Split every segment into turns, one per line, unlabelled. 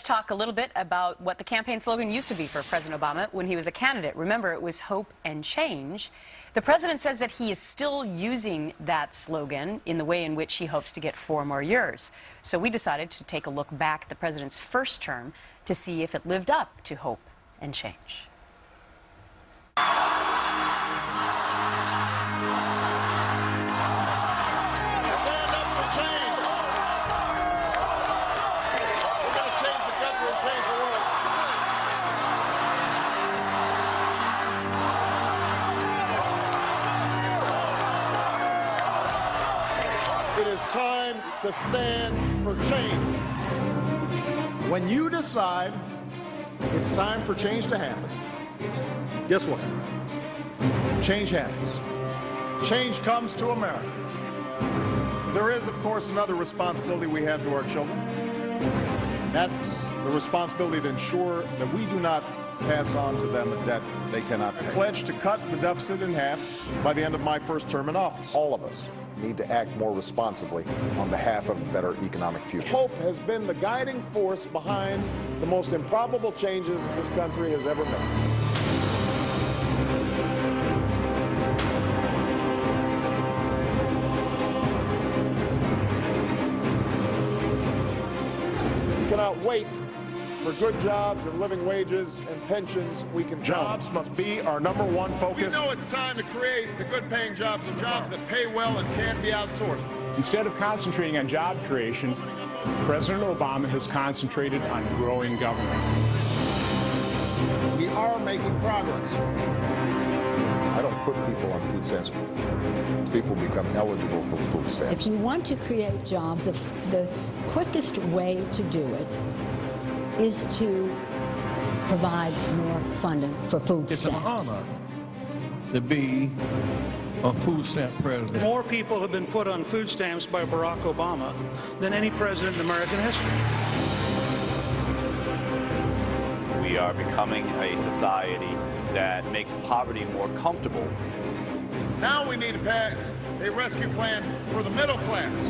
talk a little bit about what the campaign slogan used to be for President Obama when he was a candidate. Remember, it was hope and change. The president says that he is still using that slogan in the way in which he hopes to get 4 more years. So we decided to take a look back at the president's first term to see if it lived up to hope and change.
It is time to stand for change. When you decide it's time for change to happen, guess what? Change happens. Change comes to America. There is, of course, another responsibility we have to our children. That's the responsibility to ensure that we do not pass on to them a debt they cannot pay. I pledge to cut the deficit in half by the end of my first term in office.
All of us need to act more responsibly on behalf of a better economic future.
Hope has been the guiding force behind the most improbable changes this country has ever made. We cannot wait for good jobs and living wages and pensions we can.
Jobs must be our #1 focus.
We know it's time to create the good-paying jobs and jobs that pay well and can't be outsourced.
Instead of concentrating on job creation, President Obama has concentrated on growing government.
We are making progress.
I don't put people on food stamps. People become eligible for food stamps.
If you want to create jobs, the quickest way to do it is to provide more funding for food stamps.
It's an honor to be a food stamp president.
More people have been put on food stamps by Barack Obama than any president in American history.
We are becoming a society that makes poverty more comfortable.
Now we need to pass a rescue plan for the middle class.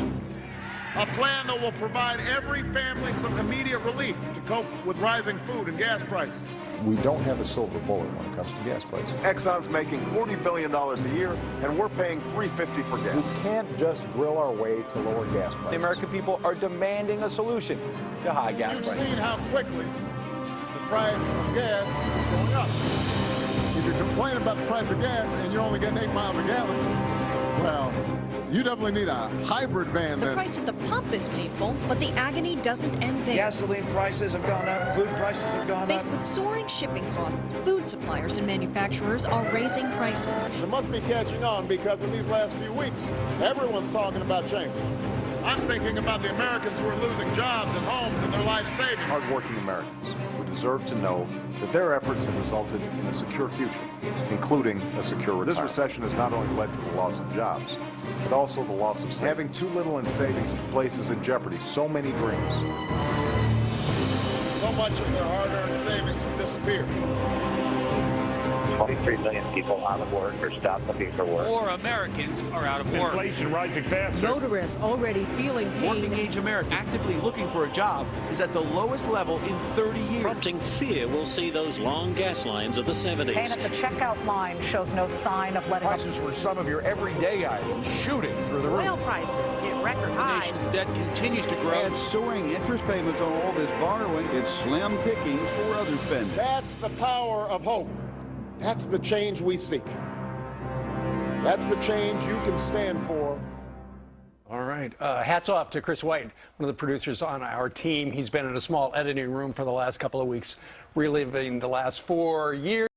A plan that will provide every family some immediate relief to cope with rising food and gas prices.
We don't have a silver bullet when it comes to gas prices.
Exxon's making $40 billion a year, and we're paying $3.50 for gas.
We can't just drill our way to lower gas prices.
The American people are demanding a solution to high gas prices.
You've seen how quickly the price of gas is going up. If you're complaining about the price of gas and you're only getting 8 miles a gallon, well, you definitely need a hybrid van then.
The price at the pump is painful, but the agony doesn't end there.
Gasoline prices have gone up, food prices have gone up.
Faced with soaring shipping costs, food suppliers and manufacturers are raising prices.
It must be catching on because in these last few weeks, everyone's talking about change. I'm thinking about the Americans who are losing jobs and homes and their life savings.
Hardworking Americans who deserve to know that their efforts have resulted in a secure future, including a secure retirement. This recession has not only led to the loss of jobs, but also the loss of savings. Having too little in savings places in jeopardy so many dreams.
So much of their hard-earned savings have disappeared.
23 million people out of work or stopped looking for work.
More Americans are out of work.
Inflation rising faster.
Motorists already feeling pain.
Working-age Americans actively looking for a job is at the lowest level in 30 years.
Prompting fear we'll see those long gas lines of the 70s.
Pain at the checkout line shows no sign of letting up.
Prices for some of your everyday items shooting through the roof.
Oil prices hit record highs.
The nation's debt continues to grow.
And soaring interest payments on all this borrowing, it's slim pickings for other spending.
That's the power of hope. That's the change we seek. That's the change you can stand for.
All right. Hats off to Chris White, one of the producers on our team. He's been in a small editing room for the last couple of weeks, reliving the last 4 years.